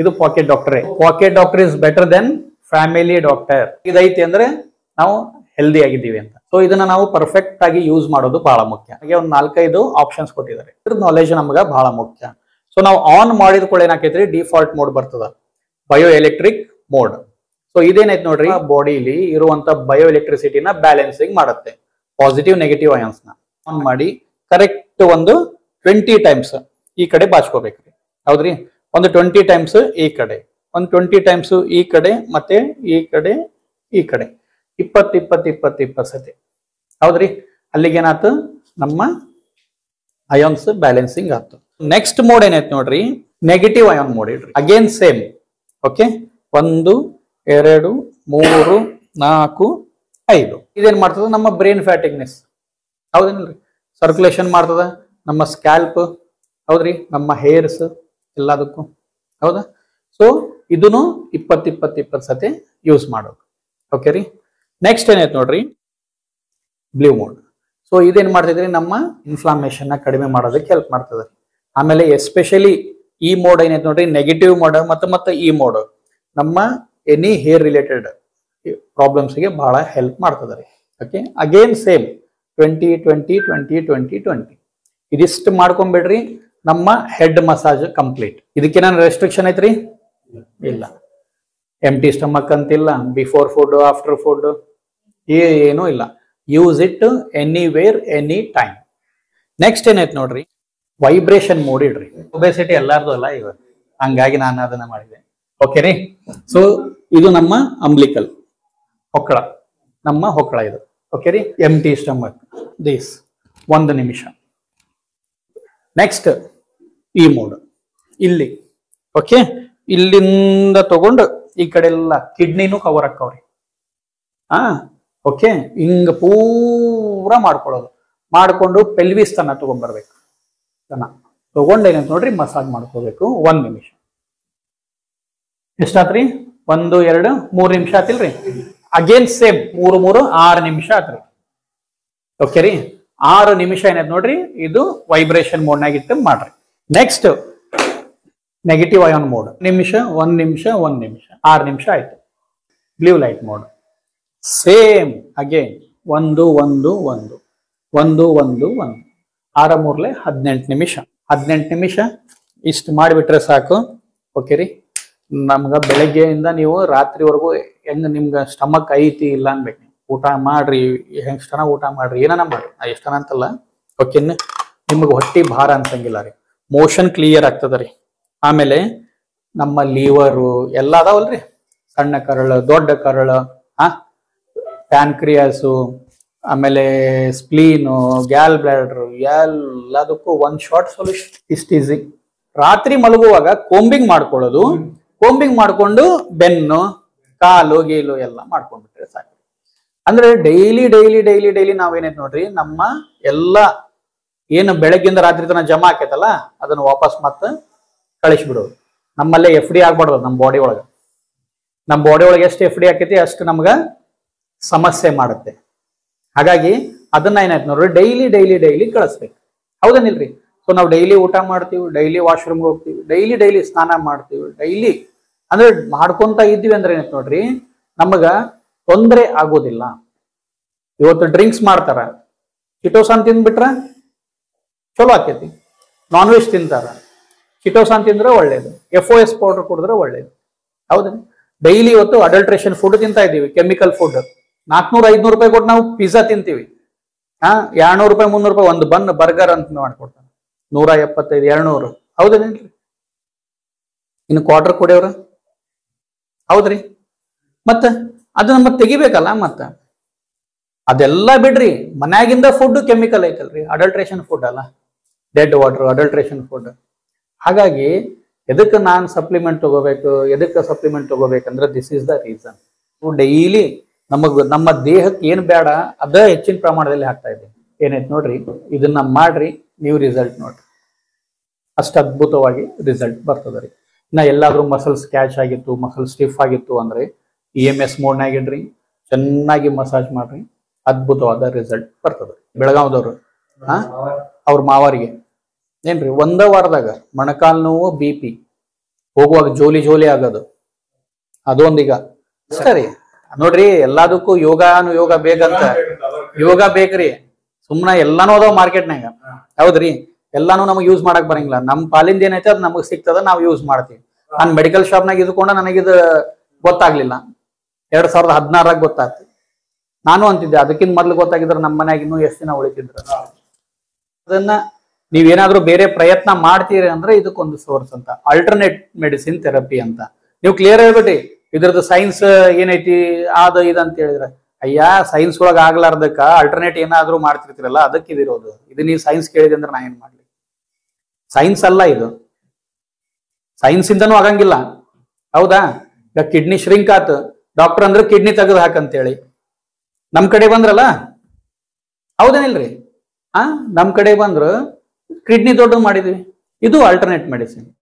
ಇದು pocket doctor. Pocket doctor is better than family doctor. ಇದೈತಿ ಅಂದ್ರೆ ನಾವು ಹೆಲ್ದಿ ಆಗಿದ್ದೀವಿ ಅಂತ. ಸೊ ಇದನ್ನ ನಾವು ಪರ್ಫೆಕ್ಟ್ ಆಗಿ ಯೂಸ್ ಮಾಡೋದು ಬಹಳ ಮುಖ್ಯ. ಹಾಗೆ ಒಂದು 4-5 ಆಪ್ಷನ್ಸ್ ಕೊಟ್ಟಿದ್ದಾರೆ. ಇದ್ರ ನಾಲೆಜ್ ನಮ್ಗೆ ಬಹಳ ಮುಖ್ಯ. ಸೊ ನಾವು ಆನ್ ಮಾಡಿದ ಕೂಡ ಏನಾಕೈತ್ರಿ, ಡಿಫಾಲ್ಟ್ ಮೋಡ್ ಬರ್ತದ, ಬಯೋ ಎಲೆಕ್ಟ್ರಿಕ್ ಮೋಡ್. ಸೊ ಇದೇನೈತೆ ನೋಡ್ರಿ, ಬಾಡಿಲಿ ಇರುವಂತ ಬಯೋ ಎಲೆಕ್ಟ್ರಿಸಿಟಿನ ಬ್ಯಾಲೆನ್ಸಿಂಗ್ ಮಾಡುತ್ತೆ, ಪಾಸಿಟಿವ್ ನೆಗೆಟಿವ್ ಅಯಾನ್ಸ್ ನ. ಆನ್ ಮಾಡಿ ಕರೆಕ್ಟ್ ಒಂದು 20 ಟೈಮ್ಸ್ ಈ ಕಡೆ ಬಾಚ್ಕೋಬೇಕ್ರಿ. ಹೌದ್ರಿ, ಒಂದು 20 ಟೈಮ್ಸ್ ಈ ಕಡೆ, ಒಂದು 20 ಟೈಮ್ಸ್ ಈ ಕಡೆ, ಮತ್ತೆ ಈ ಕಡೆ ಈ ಕಡೆ 20 ಸತಿ. ಹೌದ್ರಿ, ಅಲ್ಲಿಗೆ ಏನಾಯ್ತು, ನಮ್ಮ ಅಯಾನ್ಸ್ ಬ್ಯಾಲೆನ್ಸಿಂಗ್ ಆಯ್ತು. ನೆಕ್ಸ್ಟ್ ಮೋಡ್ ಏನೈತೆ ನೋಡ್ರಿ, ನೆಗೆಟಿವ್ ಅಯಾನ್ ಮೋಡ್ ಇಡ್ರಿ. Again same. ಓಕೆ, 1 2 3 4 5. ಇದೇನ್ ಮಾಡ್ತದ, ನಮ್ಮ ಬ್ರೈನ್ ಫ್ಯಾಟಿಗ್ನೆಸ್, ಹೌದೇನ್ರಿ, ಸರ್ಕ್ಯುಲೇಷನ್ ಮಾಡ್ತದ, ನಮ್ಮ ಸ್ಕ್ಯಾಲ್ಪ್, ಹೌದ್ರಿ, ನಮ್ಮ ಹೇರ್ಸ್ ಎಲ್ಲದಕ್ಕೂ, ಹೌದಾ. ಸೊ ಇದನ್ನು 20 ಸತಿ ಯೂಸ್ ಮಾಡೋದು. ಓಕೆ ರೀ. ನೆಕ್ಸ್ಟ್ ಏನೈತೆ ನೋಡ್ರಿ, ಬ್ಲೂ ಮೋಡ್. ಸೊ ಇದೇನ್ ಮಾಡ್ತಿದ್ರಿ, ನಮ್ಮ ಇನ್ಫ್ಲಾಮೇಷನ್ ನ ಕಡಿಮೆ ಮಾಡೋದಕ್ಕೆ ಹೆಲ್ಪ್ ಮಾಡ್ತದೆ. ಆಮೇಲೆ ಎಸ್ಪೆಷಲಿ ಈ ಮೋಡ್ ಏನೈತೆ ನೋಡ್ರಿ, ನೆಗೆಟಿವ್ ಮೋಡ್ ಮತ್ತೆ ಈ ಮೋಡ್ ನಮ್ಮ ಎನಿ ಹೇರ್ ರಿಲೇಟೆಡ್ ಪ್ರಾಬ್ಲಮ್ಸ್ಗೆ ಬಹಳ ಹೆಲ್ಪ್ ಮಾಡ್ತದೆ ರೀ. ಓಕೆ, ಅಗೇನ್ ಸೇಮ್ 20 ಇದಿಷ್ಟು ಮಾಡ್ಕೊಂಡ್ಬಿಡ್ರಿ, ನಮ್ಮ ಹೆಡ್ ಮಸಾಜ್ ಕಂಪ್ಲೀಟ್. ಇದಕ್ಕೇನ ರೆಸ್ಟ್ರಿಕ್ಷನ್ ಐತ್ರಿ? ಇಲ್ಲ. ಎಂಟಿ ಸ್ಟಮಕ್ ಅಂತಿಲ್ಲ, ಬಿಫೋರ್ ಫುಡ್ ಆಫ್ಟರ್ ಫುಡ್ ಏನೂ ಇಲ್ಲ. Use it anywhere any time. Next ಏನೈತೆ ನೋಡ್ರಿ, ವೈಬ್ರೇಷನ್ ಮೋಡ್ ಇಡ್ರಿ. ಒಬೆಸಿಟಿ ಎಲ್ಲಾರ್ದು ಅಲ್ಲ ಇವಾಗ, ಹಂಗಾಗಿ ನಾನು ಅದನ್ನ ಮಾಡಿದೆ. ಓಕೆ ರೀ. ಸೊ ಇದು ನಮ್ಮ ಅಂಬ್ಲಿಕಲ್ ಹೊಕ್ಕಳ, ನಮ್ಮ ಹೊಕ್ಕಳ ಇದು. ಓಕೆ ರೀ. ಎಂಟಿ ಸ್ಟಮಕ್ ದಿಸ್ 1 ನಿಮಿಷ. ನೆಕ್ಸ್ಟ್ ಈ ಮೋಡ್ ಇಲ್ಲಿ. ಓಕೆ, ಇಲ್ಲಿಂದ ತಗೊಂಡು ಈ ಕಡೆ ಎಲ್ಲ ಕಿಡ್ನಿನೂ ಕವರ್ ಹಾಕವ್ರಿ. ಓಕೆ, ಹಿಂಗ ಪೂರ ಮಾಡ್ಕೊಳ್ಳೋದು, ಮಾಡ್ಕೊಂಡು ಪೆಲ್ವಿಸ್ ತನ ತಗೊಂಡ್ಬರ್ಬೇಕು. ತಗೊಂಡು ಏನಂತ ನೋಡ್ರಿ, ಮಸಾಜ್ ಮಾಡ್ಕೋಬೇಕು 1 ನಿಮಿಷ. ಎಷ್ಟಾತ್ರಿ? 1 2 3 ನಿಮಿಷ ಆತಿಲ್ರಿ. ಅಗೇನ್ ಸೇಮ್ 3 3 6 ನಿಮಿಷ ಆತ್ರಿ. ಓಕೆ ರೀ. 6 ನಿಮಿಷ ಏನೈತೆ ನೋಡ್ರಿ, ಇದು ವೈಬ್ರೇಷನ್ ಮೋಡ್ನಾಗ ಇಟ್ಟು ಮಾಡ್ರಿ. ನೆಕ್ಸ್ಟ್ ನೆಗೆಟಿವ್ ಅಯಾನ್ ಮೋಡ್, 1 ನಿಮಿಷ 1 ನಿಮಿಷ 6 ನಿಮಿಷ ಆಯ್ತು. Blue light mode same again 1 1 1 1 1 1 6 3 18 ನಿಮಿಷ. 18 ನಿಮಿಷ ಇಷ್ಟು ಮಾಡಿಬಿಟ್ರೆ ಸಾಕು. ಓಕೆ ರೀ. ನಮ್ಗ ಬೆಳಗ್ಗೆಯಿಂದ ನೀವು ರಾತ್ರಿವರೆಗೂ ಹೆಂಗ್ ನಿಮ್ಗ ಸ್ಟಮಕ್ ಐತಿ ಇಲ್ಲ ಅನ್ಬೇಕು. ಊಟ ಮಾಡ್ರಿ, ಹೆಂಗ್ ಚೆನ್ನಾಗಿ ಊಟ ಮಾಡ್ರಿ, ಏನಾನ ಮಾಡ್ರಿ, ಎಷ್ಟನ ಅಂತಲ್ಲ. ಓಕೆ, ನಿಮ್ಗೆ ಹೊಟ್ಟಿ ಭಾರ ಅನ್ಸಂಗಿಲ್ಲ ರೀ, ಮೋಷನ್ ಕ್ಲಿಯರ್ ಆಗ್ತದ ರೀ. ಆಮೇಲೆ ನಮ್ಮ ಲೀವರು ಎಲ್ಲ ಅದಾವಲ್ರಿ, ಸಣ್ಣ ಕರಳು, ದೊಡ್ಡ ಕರಳು, ಪ್ಯಾನ್ಕ್ರಿಯಾಸು, ಆಮೇಲೆ ಸ್ಪ್ಲೀನು, ಗ್ಯಾಲ್ ಬ್ಲಾಡರ್, ಎಲ್ಲದಕ್ಕೂ 1 ಶಾರ್ಟ್ ಸೊಲ್ಯೂಷನ್. ಇಷ್ಟ ಈಸಿ. ರಾತ್ರಿ ಮಲಗುವಾಗ ಕೋಂಬಿಂಗ್ ಮಾಡ್ಕೊಳ್ಳೋದು, ಕೋಂಬಿಂಗ್ ಮಾಡ್ಕೊಂಡು ಬೆನ್ನು, ಕಾಲು ಗೀಲು ಎಲ್ಲ ಮಾಡ್ಕೊಂಡ್ಬಿಟ್ರೆ ಸಾಕು. ಅಂದ್ರೆ ಡೈಲಿ ನಾವೇನೈತೆ ನೋಡ್ರಿ, ನಮ್ಮ ಎಲ್ಲ ಏನು ಬೆಳಗ್ಗಿಂದ ರಾತ್ರಿ ತನಕ ಜಮಾ ಆಕೈತಲ್ಲ, ಅದನ್ನ ವಾಪಸ್ ಮತ್ತೆ ಕಳಿಸ್ಬಿಡೋದು. ನಮ್ಮಲ್ಲೇ FD ಆಗ್ಬಾರ್ದು ನಮ್ಮ ಬಾಡಿ ಒಳಗೆ. ನಮ್ಮ ಬಾಡಿ ಒಳಗೆ ಎಷ್ಟು FD ಆಕೈತಿ ಅಷ್ಟು ನಮ್ಗ ಸಮಸ್ಯೆ ಮಾಡುತ್ತೆ. ಹಾಗಾಗಿ ಅದನ್ನ ಏನಾಯ್ತು ನೋಡ್ರಿ, ಡೈಲಿ ಕಳಿಸ್ಬೇಕು. ಹೌದನಿಲ್ರಿ? ಸೊ ನಾವು ಡೈಲಿ ಊಟ ಮಾಡ್ತೀವಿ, ಡೈಲಿ ವಾಶ್ರೂಮ್ಗೆ ಹೋಗ್ತೀವಿ, ಡೈಲಿ ಸ್ನಾನ ಮಾಡ್ತೀವಿ, ಡೈಲಿ ಅಂದ್ರೆ ಮಾಡ್ಕೊಂತ ಇದ್ವಿ ಅಂದ್ರೆ ಏನೈತೆ ನೋಡ್ರಿ, ನಮಗ ತೊಂದರೆ ಆಗೋದಿಲ್ಲ. ಇವತ್ತು ಡ್ರಿಂಕ್ಸ್ ಮಾಡ್ತಾರ, ಚಿಟೋಸಾನ್ ತಿಂದ್ಬಿಟ್ರ ಚಲೋ ಆಕೈತಿ. ನಾನ್ ವೆಜ್ ತಿಂತಾರ, ಚಿಟೋಸಾನ್ ತಿಂದ್ರೆ ಒಳ್ಳೇದು, FOS ಪೌಡರ್ ಕುಡಿದ್ರೆ ಒಳ್ಳೇದು. ಹೌದ? ಡೈಲಿ ಇವತ್ತು ಅಡಲ್ಟ್ರೇಷನ್ ಫುಡ್ ತಿಂತಾ ಇದೀವಿ, ಕೆಮಿಕಲ್ ಫುಡ್. 400-500 ರೂಪಾಯಿ ಕೊಟ್ಟು ನಾವು ಪಿಜ್ಜಾ ತಿಂತೀವಿ. 200 ರೂಪಾಯಿ 300 ರೂಪಾಯಿ ಒಂದು ಬನ್ ಬರ್ಗರ್ ಅಂತ ಮಾಡ್ಕೊಡ್ತಾನೆ, 175 200. ಹೌದೇನ್ರಿ? ಇನ್ನು ಕ್ವಾರ್ಟರ್ ಕೊಡಿಯವ್ರ. ಹೌದ್ರಿ? ಮತ್ತೆ ಅದನ್ನ ಮತ್ತೆ ತೆಗಿಬೇಕಲ್ಲ. ಮತ್ತ ಅದೆಲ್ಲ ಬಿಡ್ರಿ, ಮನ್ಯಾಗಿಂದ ಫುಡ್ ಕೆಮಿಕಲ್ ಐತಲ್ರಿ, ಅಡಲ್ಟ್ರೇಷನ್ ಫುಡ್ ಅಲ್ಲ, ಡೆಡ್ ವಾಟರ್ ಅಡಲ್ಟ್ರೇಷನ್ ಫುಡ್. ಹಾಗಾಗಿ ಎದಕ್ಕೆ ನಾನು ಸಪ್ಲಿಮೆಂಟ್ ತಗೋಬೇಕಂದ್ರೆ this is the reason. Daily ನಮ್ಮ ದೇಹಕ್ಕೆ ಏನ್ ಬೇಡ ಅದ ಹೆಚ್ಚಿನ ಪ್ರಮಾಣದಲ್ಲಿ ಹಾಕ್ತಾ ಇದ್ದೀನಿ. ಏನೈತೆ ನೋಡ್ರಿ, ಇದನ್ನ ಮಾಡ್ರಿ, ನೀವು ರಿಸಲ್ಟ್ ನೋಡ್ರಿ, ಅಷ್ಟು ಅದ್ಭುತವಾಗಿ ರಿಸಲ್ಟ್ ಬರ್ತದೆ ರೀ. ಇನ್ನ ಎಲ್ಲಾದ್ರೂ ಮಸಲ್ಸ್ ಕ್ಯಾಚ್ ಆಗಿತ್ತು, ಮಸಲ್ ಸ್ಟಿಫ್ ಆಗಿತ್ತು ಅಂದ್ರೆ EMS ಮೋಡ್ನಾಗ ಇಡ್ರಿ, ಚೆನ್ನಾಗಿ ಮಸಾಜ್ ಮಾಡ್ರಿ, ಅದ್ಭುತವಾದ ರಿಸಲ್ಟ್ ಬರ್ತದೆ. ಬೆಳಗಾವದವ್ರು ಅವ್ರ ಮಾವರಿಗೆ ಏನ್ರಿ 1 ವಾರದಾಗ ಮೊಣಕಾಲ್ ನೋವು, BP ಹೋಗುವಾಗ ಜೋಲಿ ಜೋಲಿ ಆಗೋದು ಅದೊಂದೀಗ ಸರಿ. ನೋಡ್ರಿ ಎಲ್ಲದಕ್ಕೂ ಯೋಗ ಬೇಕಂತ ಯೋಗ ಬೇಕ್ರಿ. ಸುಮ್ನ ಎಲ್ಲಾನು ಅದಾವ ಮಾರ್ಕೆಟ್ನಾಗ, ಹೌದ್ರಿ. ಎಲ್ಲಾನು ನಮಗ್ ಯೂಸ್ ಮಾಡಕ್ ಬರಂಗಿಲ್ಲ. ನಮ್ ಪಾಲಿಂದ ಏನೈತೆ ಅದ್ ನಮಗ್ ಸಿಗ್ತದ, ನಾವ್ ಯೂಸ್ ಮಾಡ್ತೀವಿ. ನಾನ್ ಮೆಡಿಕಲ್ ಶಾಪ್ನಾಗ ಇದ್ಕೊಂಡ ನನಗಿದು ಗೊತ್ತಾಗ್ಲಿಲ್ಲ, 2016 ಗೊತ್ತಾಗ್ತಿ. ನಾನು ಅಂತಿದ್ದೆ ಅದಕ್ಕಿಂತ ಮೊದ್ಲು ಗೊತ್ತಾಗಿದ್ರೆ ನಮ್ಮ ಮನ್ಯಾಗ ಇನ್ನೂ ಎಷ್ಟು ದಿನ ಉಳಿತಿದ್ರು. ಅದನ್ನ ನೀವೇನಾದ್ರೂ ಬೇರೆ ಪ್ರಯತ್ನ ಮಾಡ್ತೀರಿ ಅಂದ್ರೆ ಇದಕ್ಕೊಂದು ಸೋರ್ಸ್ ಅಂತ, ಆಲ್ಟರ್ನೇಟ್ ಮೆಡಿಸಿನ್ ಥೆರಪಿ ಅಂತ. ನೀವು ಕ್ಲಿಯರ್ ಹೇಳ್ಬಿಟ್ಟಿ ಇದ್ರದ್ದು ಸೈನ್ಸ್ ಏನೈತಿ ಅದು ಇದಂತ ಹೇಳಿದ್ರೆ, ಅಯ್ಯ ಸೈನ್ಸ್ ಒಳಗ ಆಗ್ಲಾರ್ದಕ್ಕ ಆಲ್ಟರ್ನೇಟ್ ಏನಾದ್ರೂ ಮಾಡ್ತಿರ್ತಿರಲ್ಲ ಅದಕ್ಕೆ ಇದಿರೋದು. ಇದು ನೀವು ಸೈನ್ಸ್ ಕೇಳಿದೆ ಅಂದ್ರೆ ನಾ ಏನ್ ಮಾಡ್ಲಿ? ಸೈನ್ಸ್ ಅಲ್ಲ ಇದು, ಸೈನ್ಸ್ ಇಂದನೂ ಆಗಂಗಿಲ್ಲ, ಹೌದಾ? ಈಗ ಕಿಡ್ನಿ ಶ್ರಿಂಕ್ ಆತು, ಡಾಕ್ಟರ್ ಅಂದ್ರೆ ಕಿಡ್ನಿ ತೆಗೆದು ಹಾಕಂತೇಳಿ. ನಮ್ ಕಡೆ ಬಂದ್ರಲ್ಲ, ಹೌದೇನಿಲ್ರಿ? ನಮ್ ಕಡೆ ಬಂದ್ರು ಕಿಡ್ನಿ ದೊಡ್ಡ ಮಾಡಿದ್ವಿ. ಇದು ಆಲ್ಟರ್ನೇಟ್ ಮೆಡಿಸಿನ್.